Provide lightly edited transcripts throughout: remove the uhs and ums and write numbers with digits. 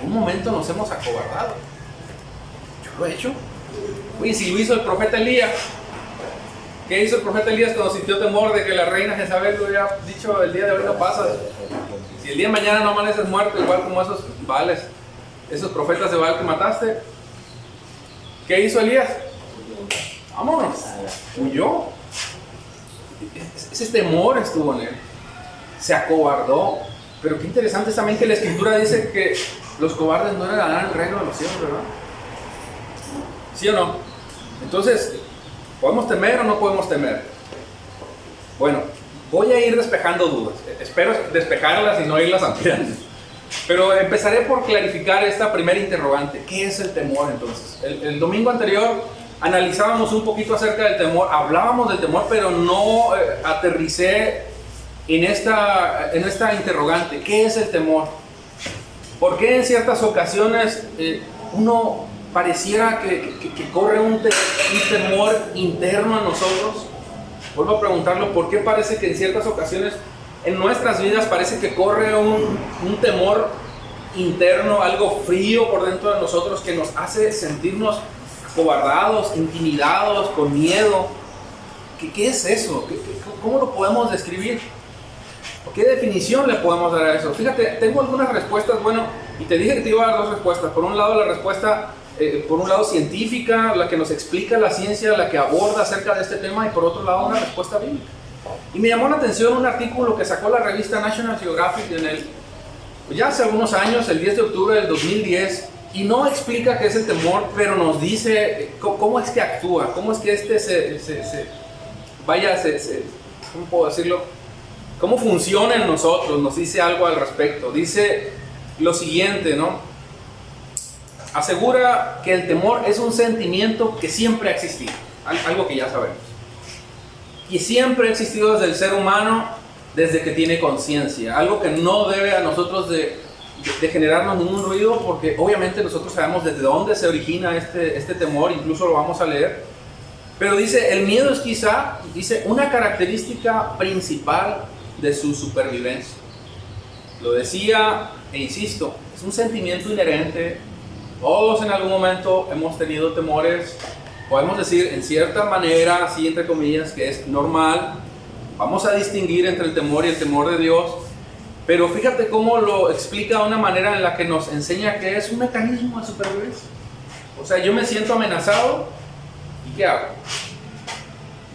algún momento nos hemos acobardado. Yo lo he hecho. Oye, si lo hizo el profeta Elías, ¿qué hizo el profeta Elías cuando sintió temor de que la reina Jezabel lo había dicho el día de hoy no pasas? Si el día de mañana no amaneces muerto, igual como esos Baales, esos profetas de Baal que mataste, ¿qué hizo Elías? Vámonos, huyó. Ese temor estuvo en él, se acobardó. Pero qué interesante es también que la Escritura dice que los cobardes no heredarán el reino de los cielos, ¿verdad? ¿Sí o no? Entonces, ¿podemos temer o no podemos temer? Bueno, voy a ir despejando dudas. Espero despejarlas y no irlas ampliando. Pero empezaré por clarificar esta primera interrogante. ¿Qué es el temor entonces? El domingo anterior analizábamos un poquito acerca del temor, hablábamos del temor, pero no aterricé en esta interrogante. ¿Qué es el temor? ¿Por qué en ciertas ocasiones uno pareciera que corre un temor interno en nosotros? Vuelvo a preguntarlo, ¿por qué parece que en ciertas ocasiones en nuestras vidas parece que corre un temor interno, algo frío por dentro de nosotros que nos hace sentirnos acobardados, intimidados, con miedo? ¿Qué es eso? ¿Cómo lo podemos describir? ¿Qué definición le podemos dar a eso? Fíjate, tengo algunas respuestas, bueno, y te dije que te iba a dar dos respuestas. Por un lado, la respuesta, por un lado científica, la que nos explica la ciencia, la que aborda acerca de este tema, y por otro lado, una respuesta bíblica. Y me llamó la atención un artículo que sacó la revista National Geographic ya hace algunos años, el 10 de octubre del 2010, y no explica qué es el temor, pero nos dice cómo es que actúa, cómo es que ¿cómo puedo decirlo? ¿Cómo funciona en nosotros? Nos dice algo al respecto. Dice lo siguiente, ¿no? Asegura que el temor es un sentimiento que siempre ha existido, algo que ya sabemos. Y siempre ha existido desde el ser humano, desde que tiene conciencia. Algo que no debe a nosotros de generarnos ningún ruido, porque obviamente nosotros sabemos desde dónde se origina este temor, incluso lo vamos a leer. Pero dice, el miedo es quizá, dice, una característica principal de su supervivencia. Lo decía e insisto, es un sentimiento inherente. Todos en algún momento hemos tenido temores. Podemos decir en cierta manera, así entre comillas, que es normal. Vamos a distinguir entre el temor y el temor de Dios. Pero fíjate cómo lo explica de una manera en la que nos enseña que es un mecanismo de supervivencia. O sea, yo me siento amenazado y ¿qué hago?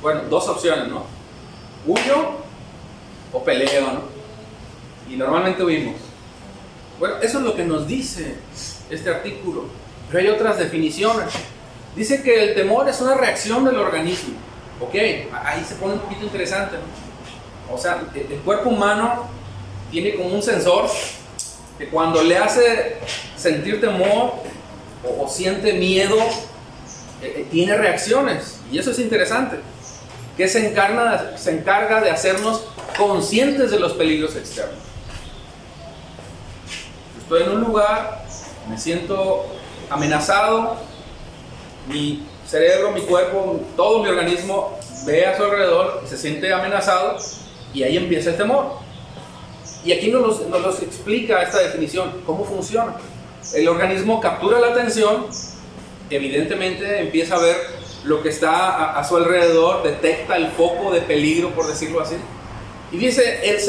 Bueno, dos opciones, ¿no? Huyo o peleo, ¿no? Y normalmente huimos. Bueno, eso es lo que nos dice este artículo. Pero hay otras definiciones. Dice que el temor es una reacción del organismo. Ok, ahí se pone un poquito interesante, ¿no? O sea, el cuerpo humano tiene como un sensor que cuando le hace sentir temor o siente miedo, tiene reacciones. Y eso es interesante. Que se encarga de hacernos conscientes de los peligros externos. Estoy en un lugar, me siento amenazado, mi cerebro, mi cuerpo, todo mi organismo ve a su alrededor y se siente amenazado, y ahí empieza el temor. Y aquí nos explica esta definición, cómo funciona. El organismo captura la atención, evidentemente empieza a ver lo que está a su alrededor, detecta el foco de peligro, por decirlo así. Y dice, el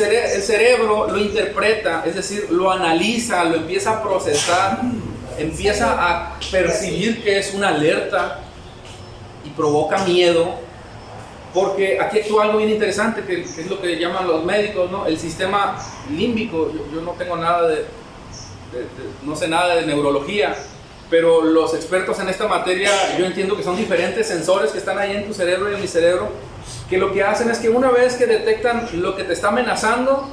cerebro lo interpreta, es decir, lo analiza, lo empieza a procesar, empieza a percibir que es una alerta y provoca miedo, porque aquí actúa algo bien interesante, que es lo que llaman los médicos, ¿no? El sistema límbico. Yo no tengo nada no sé nada de neurología, pero los expertos en esta materia, yo entiendo que son diferentes sensores que están ahí en tu cerebro y en mi cerebro, que lo que hacen es que una vez que detectan lo que te está amenazando,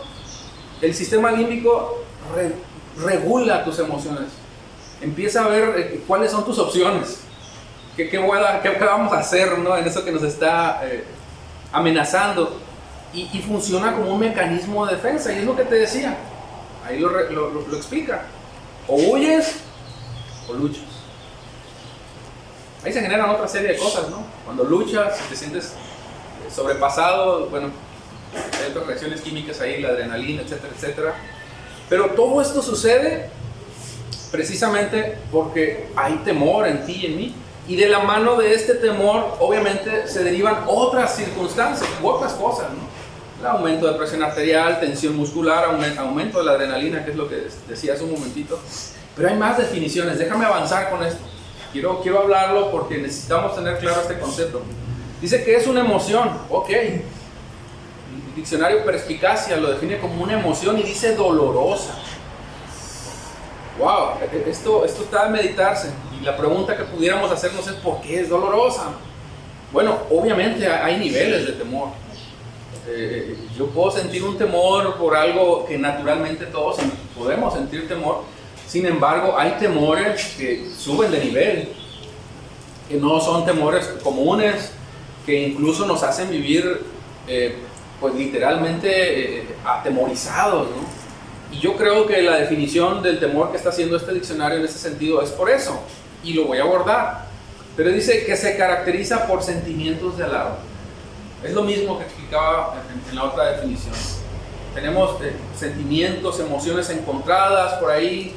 el sistema límbico regula tus emociones. Empieza a ver cuáles son tus opciones, qué vamos a hacer, ¿no? En eso que nos está amenazando, y funciona como un mecanismo de defensa. Y es lo que te decía, ahí lo explica. O huyes o luchas. Ahí se generan otra serie de cosas, ¿no? Cuando luchas, te sientes sobrepasado, bueno, hay otras reacciones químicas ahí, la adrenalina, etcétera, etcétera. Pero todo esto sucede precisamente porque hay temor en ti y en mí. Y de la mano de este temor, obviamente, se derivan otras circunstancias u otras cosas, ¿no? El aumento de presión arterial, tensión muscular, aumento de la adrenalina, que es lo que decía hace un momentito. Pero hay más definiciones. Déjame avanzar con esto. Quiero hablarlo porque necesitamos tener claro este concepto. Dice que es una emoción. Ok. El diccionario Perspicacia lo define como una emoción y dice dolorosa. Wow, esto está a meditarse. Y la pregunta que pudiéramos hacernos es: ¿por qué es dolorosa? Bueno, obviamente hay niveles de temor. Yo puedo sentir un temor por algo que naturalmente todos podemos sentir temor. Sin embargo, hay temores que suben de nivel, que no son temores comunes, que incluso nos hacen vivir pues literalmente atemorizados, ¿no? Y yo creo que la definición del temor que está haciendo este diccionario en ese sentido es por eso, y lo voy a abordar. Pero dice que se caracteriza por sentimientos de alarma. Es lo mismo que explicaba en la otra definición. Tenemos sentimientos, emociones encontradas por ahí.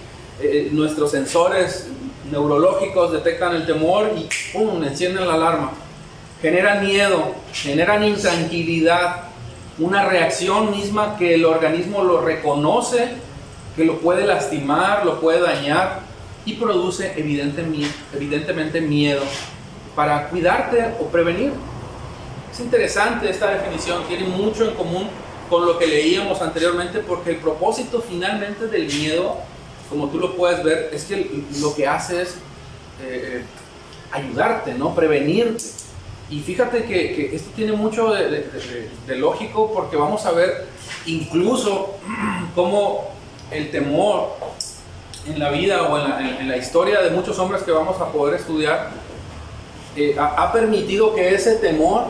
Nuestros sensores neurológicos detectan el temor y ¡pum!, encienden la alarma. Generan miedo, generan intranquilidad, una reacción misma que el organismo lo reconoce, que lo puede lastimar, lo puede dañar y produce evidentemente miedo para cuidarte o prevenir. Es interesante esta definición, tiene mucho en común con lo que leíamos anteriormente, porque el propósito finalmente del miedo, como tú lo puedes ver, es que lo que hace es ayudarte, ¿no? Prevenirte. Y fíjate que esto tiene mucho de lógico, porque vamos a ver incluso cómo el temor en la vida o en la historia de muchos hombres que vamos a poder estudiar ha permitido que ese temor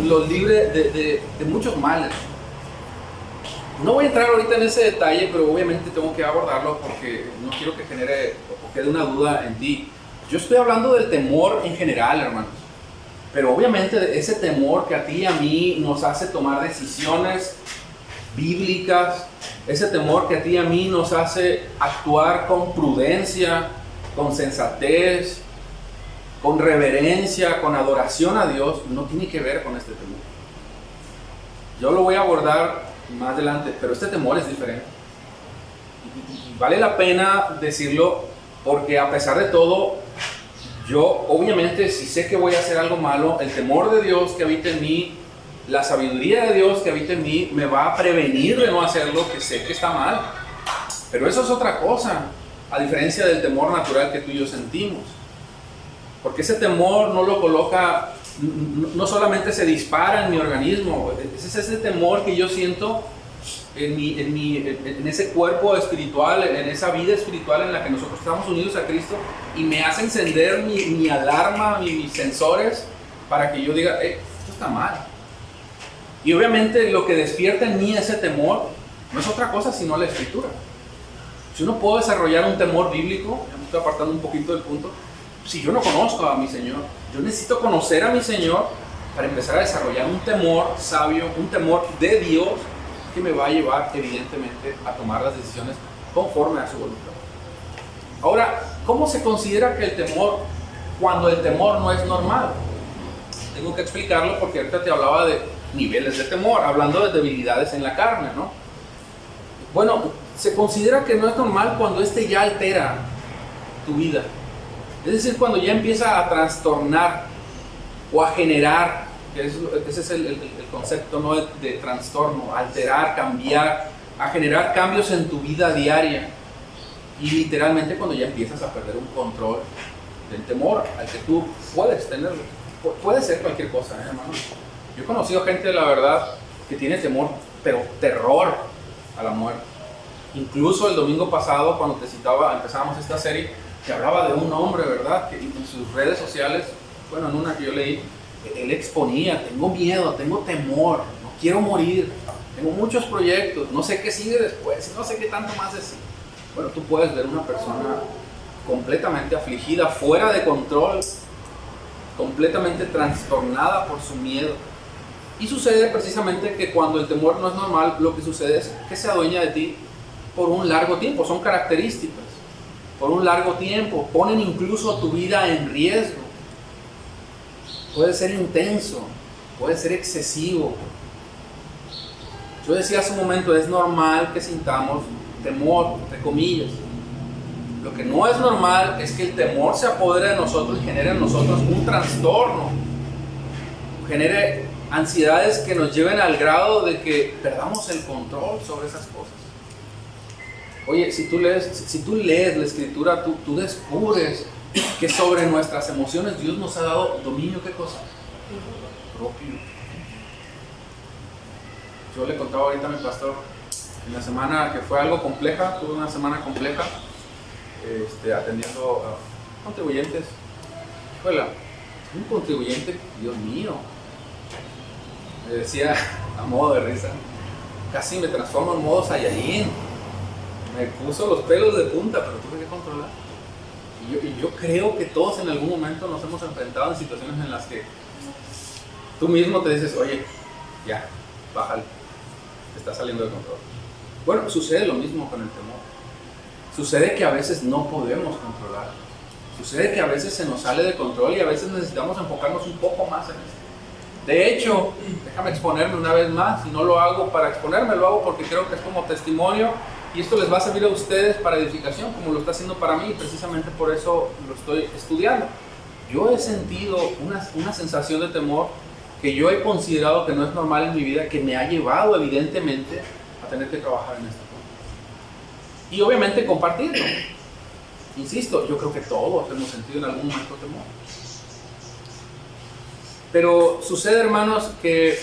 los libre de muchos males. No voy a entrar ahorita en ese detalle, pero obviamente tengo que abordarlo porque no quiero que genere o quede una duda en ti. Yo estoy hablando del temor en general, hermanos. Pero obviamente ese temor que a ti y a mí nos hace tomar decisiones bíblicas, ese temor que a ti y a mí nos hace actuar con prudencia, con sensatez, con reverencia, con adoración a Dios, no tiene que ver con este temor. Yo lo voy a abordar más adelante, pero este temor es diferente. Y vale la pena decirlo, porque a pesar de todo, yo obviamente, si sé que voy a hacer algo malo, el temor de Dios que habita en mí, la sabiduría de Dios que habita en mí, me va a prevenir de no hacer lo que sé que está mal. Pero eso es otra cosa, a diferencia del temor natural que tú y yo sentimos. Porque ese temor no lo coloca, no solamente se dispara en mi organismo, es ese temor que yo siento en ese cuerpo espiritual, en esa vida espiritual en la que nosotros estamos unidos a Cristo, y me hace encender mi alarma, mis sensores, para que yo diga: esto está mal. Y obviamente lo que despierta en mí ese temor no es otra cosa sino la Escritura. Si uno puede desarrollar un temor bíblico, ya me estoy apartando un poquito del punto, si yo no conozco a mi Señor, yo necesito conocer a mi Señor para empezar a desarrollar un temor sabio, un temor de Dios, que me va a llevar evidentemente a tomar las decisiones conforme a su voluntad. Ahora, ¿cómo se considera que el temor, cuando el temor no es normal? Tengo que explicarlo porque ahorita te hablaba de niveles de temor, hablando de debilidades en la carne, ¿no? Bueno, se considera que no es normal cuando este ya altera tu vida. Es decir, cuando ya empieza a trastornar o a generar, ese es el concepto, ¿no?, de trastorno, alterar, cambiar, a generar cambios en tu vida diaria. Y literalmente cuando ya empiezas a perder un control del temor al que tú puedes tenerlo. Puede ser cualquier cosa, hermano. Yo he conocido gente, la verdad, que tiene temor, pero terror a la muerte. Incluso el domingo pasado, cuando te citaba, empezábamos esta serie, que hablaba de un hombre, ¿verdad?, que en sus redes sociales, bueno, en una que yo leí, él exponía: tengo miedo, tengo temor, no quiero morir, tengo muchos proyectos, no sé qué sigue después, no sé qué tanto más decir. Bueno, tú puedes ver una persona completamente afligida, fuera de control, completamente trastornada por su miedo. Y sucede precisamente que cuando el temor no es normal, lo que sucede es que se adueña de ti por un largo tiempo. Son características. por un largo tiempo, ponen incluso tu vida en riesgo. Puede ser intenso, puede ser excesivo. Yo decía hace un momento, es normal que sintamos temor, entre comillas. Lo que no es normal es que el temor se apodere de nosotros y genere en nosotros un trastorno, genere ansiedades que nos lleven al grado de que perdamos el control sobre esas cosas. Oye, si tú lees la Escritura, tú descubres que sobre nuestras emociones Dios nos ha dado dominio. ¿Qué cosa? Propio. Yo le contaba ahorita a mi pastor, en la semana que fue algo compleja, tuve una semana compleja, atendiendo a contribuyentes. Híjole, un contribuyente, Dios mío, me decía a modo de risa, casi me transformo en modo Saiyajin. Me puso los pelos de punta, pero tuve que controlar. Y yo creo que todos en algún momento nos hemos enfrentado en situaciones en las que tú mismo te dices, oye, ya, bájale, te está saliendo de control. Bueno, sucede lo mismo con el temor. Sucede que a veces no podemos controlar. Sucede que a veces se nos sale de control y a veces necesitamos enfocarnos un poco más en esto. De hecho, déjame exponerme una vez más, y no lo hago para exponerme, lo hago porque creo que es como testimonio y esto les va a servir a ustedes para edificación, como lo está haciendo para mí, y precisamente por eso lo estoy estudiando. Yo he sentido una sensación de temor que yo he considerado que no es normal en mi vida, que me ha llevado evidentemente a tener que trabajar en esto. Y obviamente compartirlo. Insisto, yo creo que todos hemos sentido en algún momento temor. Pero sucede, hermanos, que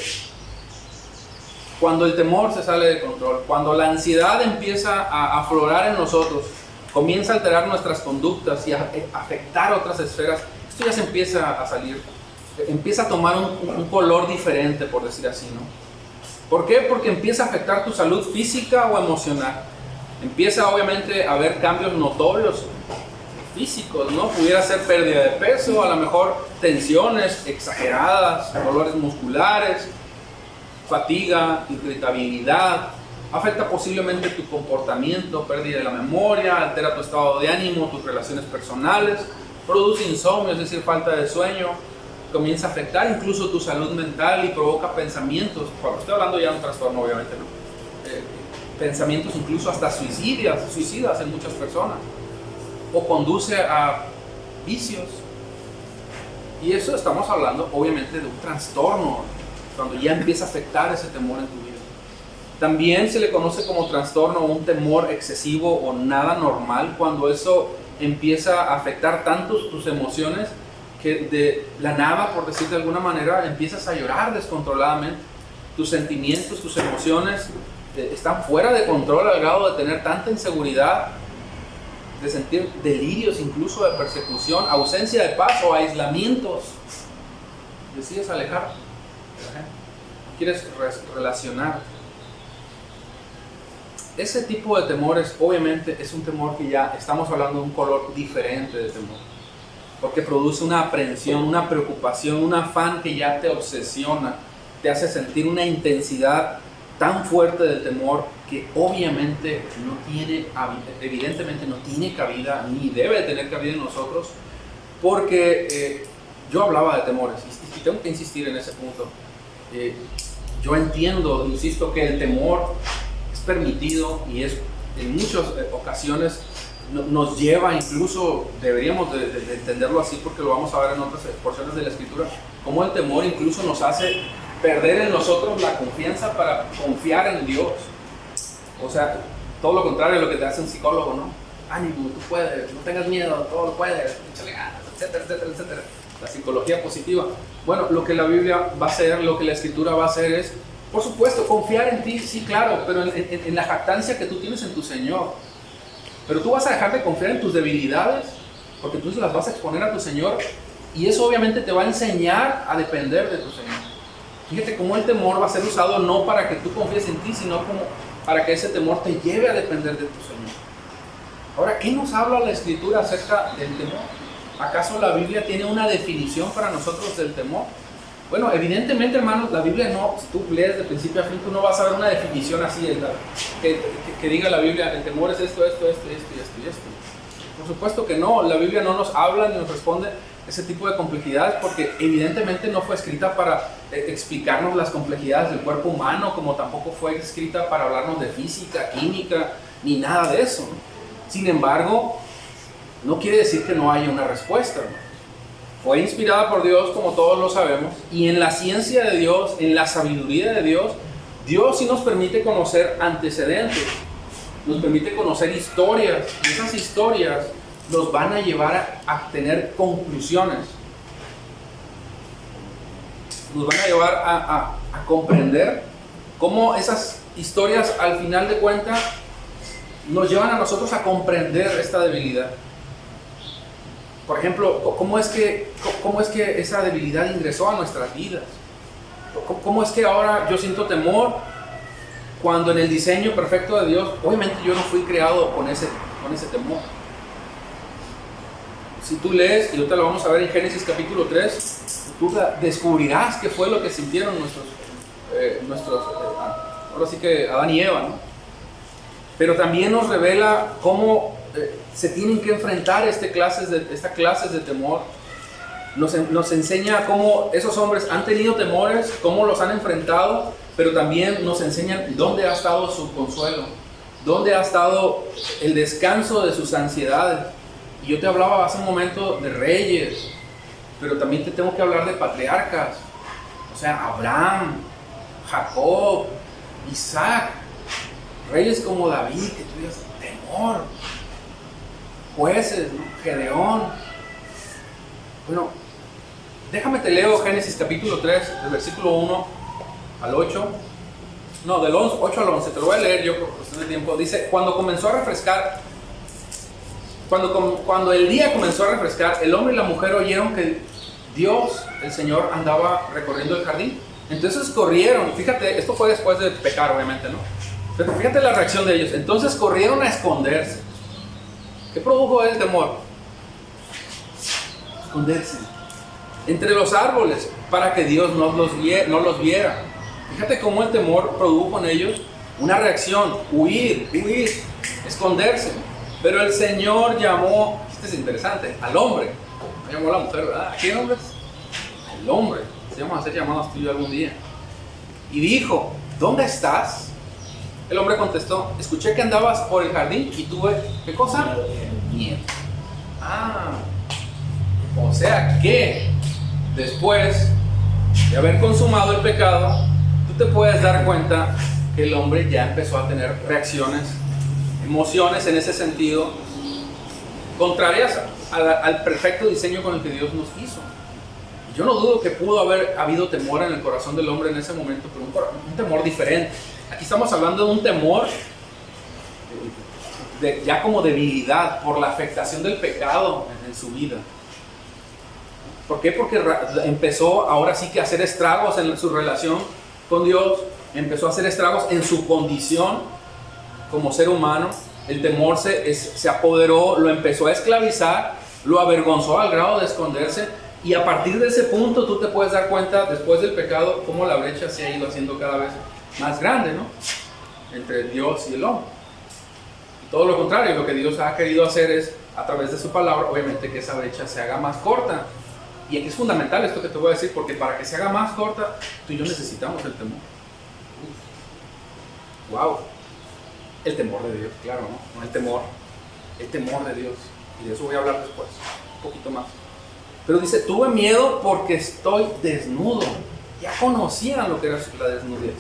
cuando el temor se sale de control, cuando la ansiedad empieza a aflorar en nosotros, comienza a alterar nuestras conductas y a afectar otras esferas, esto ya se empieza a salir, empieza a tomar un color diferente, por decir así, ¿no? ¿Por qué? Porque empieza a afectar tu salud física o emocional. Empieza obviamente a haber cambios notorios físicos, ¿no? Pudiera ser pérdida de peso, a lo mejor tensiones exageradas, dolores musculares, fatiga, irritabilidad, afecta posiblemente tu comportamiento, pérdida de la memoria, altera tu estado de ánimo, tus relaciones personales, produce insomnio, es decir, falta de sueño, comienza a afectar incluso tu salud mental y provoca pensamientos, cuando estoy hablando ya de un trastorno obviamente, ¿no? Pensamientos incluso hasta suicidas en muchas personas, o conduce a vicios. Y eso estamos hablando obviamente de un trastorno, cuando ya empieza a afectar ese temor en tu vida. También se le conoce como trastorno un temor excesivo o nada normal, cuando eso empieza a afectar tanto tus emociones que de la nada, por decir de alguna manera, empiezas a llorar descontroladamente. Tus sentimientos, tus emociones están fuera de control al grado de tener tanta inseguridad, de sentir delirios incluso de persecución, ausencia de paz o aislamientos. Decides alejarte, no quieres relacionar. Ese tipo de temores obviamente es un temor que ya estamos hablando de un color diferente de temor, porque produce una aprensión, una preocupación, un afán que ya te obsesiona, te hace sentir una intensidad tan fuerte del temor que obviamente evidentemente no tiene cabida, ni debe tener cabida en nosotros, porque yo hablaba de temores y tengo que insistir en ese punto. Yo entiendo, insisto, que el temor es permitido y es en muchas ocasiones nos lleva, incluso deberíamos de entenderlo así, porque lo vamos a ver en otras porciones de la Escritura, como el temor incluso nos hace perder en nosotros la confianza para confiar en Dios. O sea, todo lo contrario a lo que te hace un psicólogo, ¿no? Ánimo, tú puedes, no tengas miedo, todo lo puedes, échale ganas, etcétera, etcétera, etcétera. La psicología positiva. Bueno, lo que la Biblia va a hacer, lo que la Escritura va a hacer es, por supuesto, confiar en ti, sí, claro, pero en la jactancia que tú tienes en tu Señor. Pero tú vas a dejar de confiar en tus debilidades, porque tú se las vas a exponer a tu Señor, y eso obviamente te va a enseñar a depender de tu Señor. Fíjate cómo el temor va a ser usado no para que tú confíes en ti, sino como para que ese temor te lleve a depender de tu Señor. Ahora, ¿qué nos habla la Escritura acerca del temor? ¿Acaso la Biblia tiene una definición para nosotros del temor? Bueno, evidentemente, hermanos, la Biblia no, si tú lees de principio a fin, tú no vas a ver una definición así, que diga la Biblia, el temor es esto, esto, esto, esto y esto y esto. Por supuesto que no, la Biblia no nos habla ni nos responde ese tipo de complejidades porque evidentemente no fue escrita para explicarnos las complejidades del cuerpo humano, como tampoco fue escrita para hablarnos de física, química, ni nada de eso, ¿no? Sin embargo, no quiere decir que no haya una respuesta, ¿no? Fue inspirada por Dios, como todos lo sabemos, y en la ciencia de Dios, en la sabiduría de Dios, Dios sí nos permite conocer antecedentes, nos permite conocer historias, y esas historias nos van a llevar a tener conclusiones, nos van a llevar a comprender cómo esas historias al final de cuentas nos llevan a nosotros a comprender esta debilidad. Por ejemplo, ¿cómo es que esa debilidad ingresó a nuestras vidas? ¿Cómo es que ahora yo siento temor cuando en el diseño perfecto de Dios, obviamente yo no fui creado con ese temor? Si tú lees, y ahorita lo vamos a ver en Génesis capítulo 3, tú descubrirás qué fue lo que sintieron ahora sí que Adán y Eva, ¿no? Pero también nos revela cómo se tienen que enfrentar estas clases de temor. Nos enseña cómo esos hombres han tenido temores, cómo los han enfrentado, pero también nos enseñan dónde ha estado su consuelo, dónde ha estado el descanso de sus ansiedades. Y yo te hablaba hace un momento de reyes, pero también te tengo que hablar de patriarcas, o sea, Abraham, Jacob, Isaac, reyes como David, que tuvieras temor, jueces, ¿no? Gedeón. Bueno, déjame te leo Génesis capítulo 3, del versículo 1 al 8. No, del 8 al 11, te lo voy a leer yo por cuestión de tiempo. Dice, cuando el día comenzó a refrescar, el hombre y la mujer oyeron que Dios, el Señor, andaba recorriendo el jardín. Entonces corrieron, fíjate, esto fue después de pecar, obviamente, ¿no? Pero fíjate la reacción de ellos. Entonces corrieron a esconderse. ¿Qué produjo el temor? Esconderse entre los árboles para que Dios no los viera. Fíjate cómo el temor produjo en ellos una reacción: huir, esconderse. Pero el Señor llamó, esto es interesante, al hombre. No llamó a la mujer, ¿verdad? ¿A qué hombres? Al hombre. Si vamos a ser llamados tú y yo algún día. Y dijo, ¿dónde estás? El hombre contestó, escuché que andabas por el jardín y tuve, ¿qué cosa? Miedo. O sea que después de haber consumado el pecado, tú te puedes dar cuenta que el hombre ya empezó a tener reacciones, emociones en ese sentido, contrarias al perfecto diseño con el que Dios nos hizo. Yo no dudo que pudo haber habido temor en el corazón del hombre en ese momento, pero un temor diferente. Aquí estamos hablando de un temor ya como debilidad por la afectación del pecado en su vida. ¿Por qué? Porque empezó ahora sí que a hacer estragos en su relación con Dios, empezó a hacer estragos en su condición como ser humano. El temor se apoderó, lo empezó a esclavizar, lo avergonzó al grado de esconderse. Y a partir de ese punto tú te puedes dar cuenta, después del pecado, cómo la brecha se ha ido haciendo cada vez más grande, ¿no? Entre Dios y el hombre. Y todo lo contrario, lo que Dios ha querido hacer es, a través de su palabra, obviamente que esa brecha se haga más corta. Y aquí es fundamental esto que te voy a decir, porque para que se haga más corta, tú y yo necesitamos el temor. ¡Wow! El temor de Dios, claro, ¿no? No el temor de Dios. Y de eso voy a hablar después, un poquito más. Pero dice, tuve miedo porque estoy desnudo. Ya conocían lo que era la desnudez.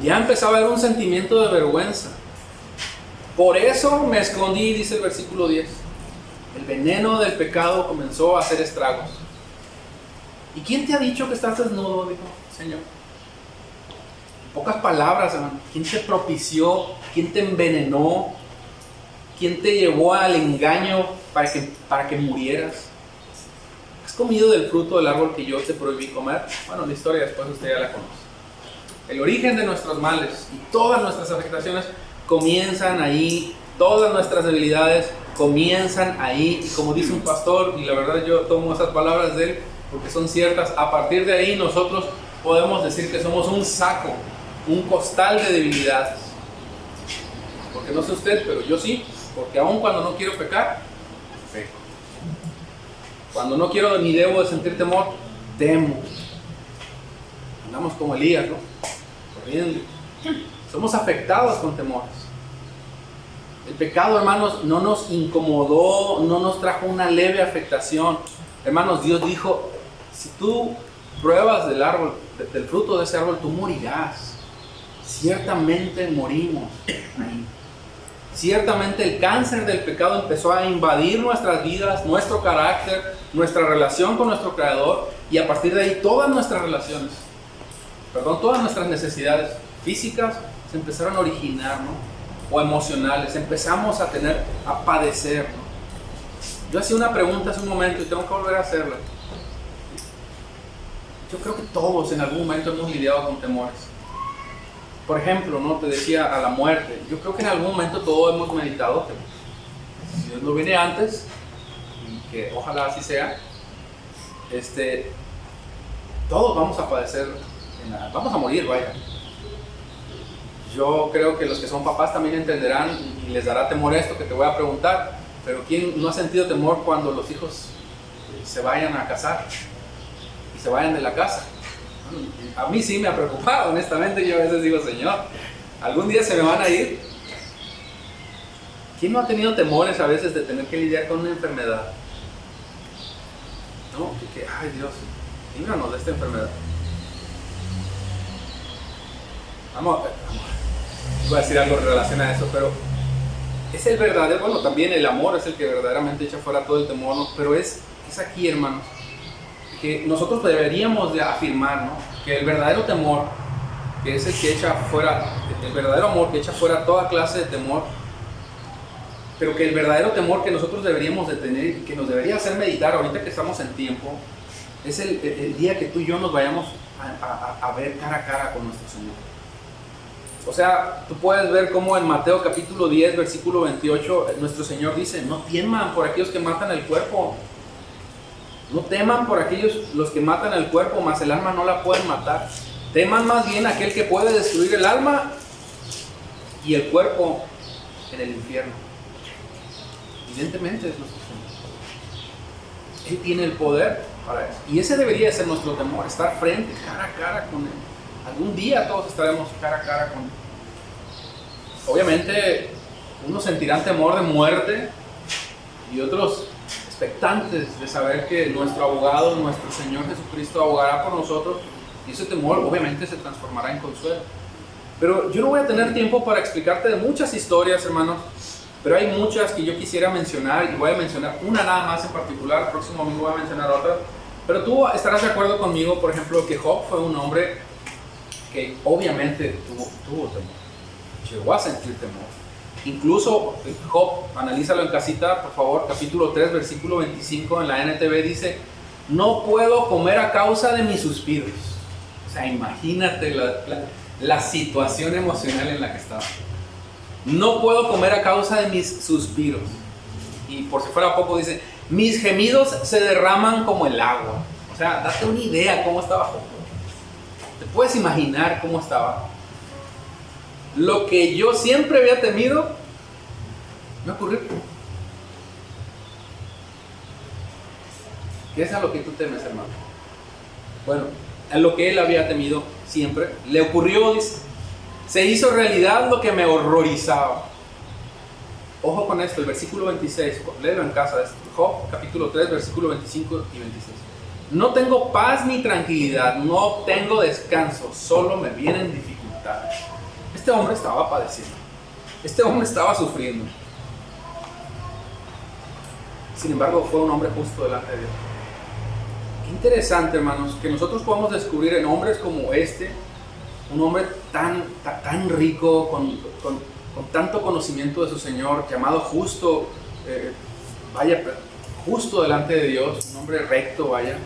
Ya empezaba a haber un sentimiento de vergüenza. Por eso me escondí, dice el versículo 10. El veneno del pecado comenzó a hacer estragos. ¿Y quién te ha dicho que estás desnudo? Dijo Señor. En pocas palabras, hermano. ¿Quién te propició? ¿Quién te envenenó? ¿Quién te llevó al engaño para que murieras? ¿Has comido del fruto del árbol que yo te prohibí comer? Bueno, la historia después usted ya la conoce. El origen de nuestros males y todas nuestras afectaciones comienzan ahí. Todas nuestras debilidades comienzan ahí. Y como dice un pastor, y la verdad yo tomo esas palabras de él porque son ciertas, a partir de ahí nosotros podemos decir que somos un saco, un costal de debilidades. Porque no sé usted, pero yo sí. Porque aun cuando no quiero pecar, peco. Cuando no quiero ni debo de sentir temor, temo. Andamos como Elías, ¿no? Corriendo. Somos afectados con temores. El pecado, hermanos, no nos incomodó, no nos trajo una leve afectación. Hermanos, Dios dijo, si tú pruebas del árbol, del fruto de ese árbol, tú morirás. Ciertamente morimos ahí. Ciertamente el cáncer del pecado empezó a invadir nuestras vidas, nuestro carácter, nuestra relación con nuestro Creador, y a partir de ahí todas nuestras relaciones, todas nuestras necesidades físicas se empezaron a originar, ¿no? O emocionales, empezamos a padecer, ¿no? Yo hacía una pregunta hace un momento y tengo que volver a hacerla. Yo creo que todos en algún momento hemos lidiado con temores. Por ejemplo, ¿no? Te decía, a la muerte. Yo creo que en algún momento todos hemos meditado que si Dios no viene antes, y que ojalá así sea, todos vamos a padecer, vamos a morir, vaya. Yo creo que los que son papás también entenderán y les dará temor esto que te voy a preguntar, pero ¿quién no ha sentido temor cuando los hijos se vayan a casar y se vayan de la casa? A mí sí me ha preocupado, honestamente. Yo a veces digo, Señor, algún día se me van a ir. ¿Quién no ha tenido temores a veces de tener que lidiar con una enfermedad? ¿No? Ay Dios, líbranos de esta enfermedad. Voy a decir algo en relación a eso, pero es el verdadero, bueno, también el amor es el que verdaderamente echa fuera todo el temor, ¿no? Pero es aquí, hermanos, que nosotros deberíamos de afirmar, ¿no? Que el verdadero temor, que es el que echa fuera, el verdadero amor que echa fuera toda clase de temor, pero que el verdadero temor que nosotros deberíamos de tener y que nos debería hacer meditar ahorita que estamos en tiempo, es el día que tú y yo nos vayamos a ver cara a cara con nuestro Señor. O sea, tú puedes ver cómo en Mateo capítulo 10, versículo 28, nuestro Señor dice, no teman por aquellos que matan el cuerpo. No teman por aquellos los que matan el cuerpo, mas el alma no la pueden matar. Teman más bien aquel que puede destruir el alma y el cuerpo en el infierno. Evidentemente es nuestro Señor. Él tiene el poder para eso. Y ese debería ser nuestro temor, estar frente, cara a cara con Él. Algún día todos estaremos cara a cara con Él. Obviamente, unos sentirán temor de muerte y otros expectantes de saber que nuestro abogado, nuestro Señor Jesucristo, abogará por nosotros, y ese temor obviamente se transformará en consuelo. Pero yo no voy a tener tiempo para explicarte de muchas historias, hermanos, pero hay muchas que yo quisiera mencionar, y voy a mencionar una nada más en particular. El próximo domingo voy a mencionar otras, pero tú estarás de acuerdo conmigo, por ejemplo, que Job fue un hombre que obviamente tuvo temor, llegó a sentir temor. Incluso Job, analízalo en casita, por favor, capítulo 3, versículo 25 en la NTV dice, no puedo comer a causa de mis suspiros. O sea, imagínate la situación emocional en la que estaba. No puedo comer a causa de mis suspiros. Y por si fuera poco dice, mis gemidos se derraman como el agua. O sea, date una idea cómo estaba Job. ¿Te puedes imaginar cómo estaba? Lo que yo siempre había temido me ocurrió. ¿Qué es a lo que tú temes, hermano? Bueno, a lo que él había temido siempre le ocurrió, dice, se hizo realidad lo que me horrorizaba. Ojo con esto, el versículo 26, léelo en casa, Job capítulo 3, versículo 25 y 26. No tengo paz ni tranquilidad, no tengo descanso, solo me vienen dificultades. Este hombre estaba padeciendo, este hombre estaba sufriendo. Sin embargo, fue un hombre justo delante de Dios. Qué interesante, hermanos, que nosotros podamos descubrir en hombres como este, un hombre tan rico, con tanto conocimiento de su Señor, llamado justo, justo delante de Dios, un hombre recto, vaya,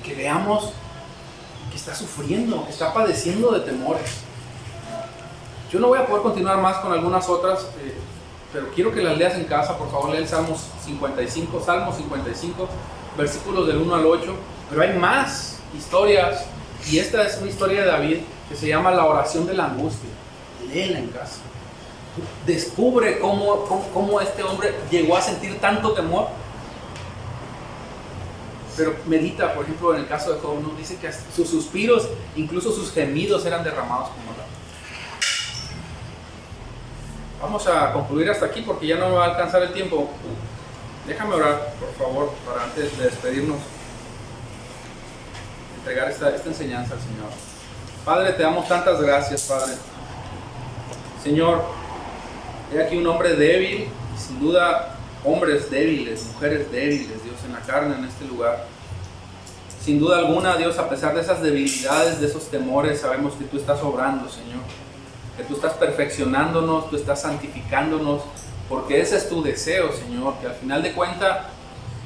que veamos que está sufriendo, que está padeciendo de temores. Yo no voy a poder continuar más con algunas otras, pero quiero que las leas en casa. Por favor, lee el Salmo 55, versículos del 1 al 8. Pero hay más historias, y esta es una historia de David que se llama La oración de la angustia. Léela en casa. descubre cómo este hombre llegó a sentir tanto temor. Pero medita, por ejemplo, en el caso de Job, nos dice que sus suspiros, incluso sus gemidos eran derramados como agua. Vamos a concluir hasta aquí porque ya no me va a alcanzar el tiempo. Déjame orar, por favor, para antes de despedirnos, entregar esta enseñanza al Señor. Padre, te damos tantas gracias, Padre. Señor, he aquí un hombre débil, y sin duda hombres débiles, mujeres débiles, Dios, en la carne, en este lugar. Sin duda alguna, Dios, a pesar de esas debilidades, de esos temores, sabemos que tú estás obrando, Señor. Que tú estás perfeccionándonos, tú estás santificándonos, porque ese es tu deseo, Señor, que al final de cuentas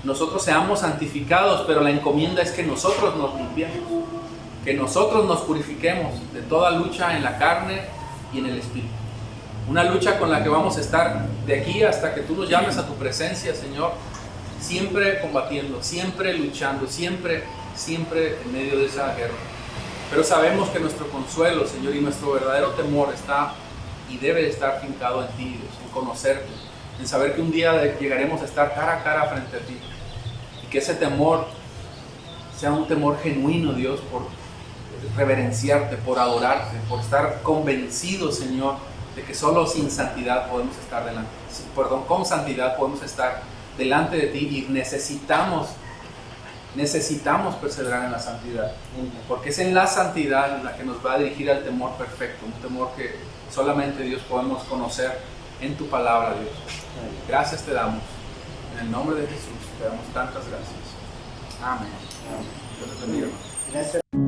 nosotros seamos santificados, pero la encomienda es que nosotros nos limpiemos, que nosotros nos purifiquemos de toda lucha en la carne y en el espíritu. Una lucha con la que vamos a estar de aquí hasta que tú nos llames a tu presencia, Señor, siempre combatiendo, siempre luchando, siempre en medio de esa guerra. Pero sabemos que nuestro consuelo, Señor, y nuestro verdadero temor está y debe estar fincado en ti, Dios, en conocerte, en saber que un día llegaremos a estar cara a cara frente a ti. Y que ese temor sea un temor genuino, Dios, por reverenciarte, por adorarte, por estar convencidos, Señor, de que solo sin santidad podemos estar con santidad podemos estar delante de ti, y necesitamos perseverar en la santidad, porque es en la santidad en la que nos va a dirigir al temor perfecto, un temor que solamente, Dios, podemos conocer en tu palabra, Dios. Gracias te damos, en el nombre de Jesús te damos tantas gracias. Amén. Dios te bendiga. Gracias.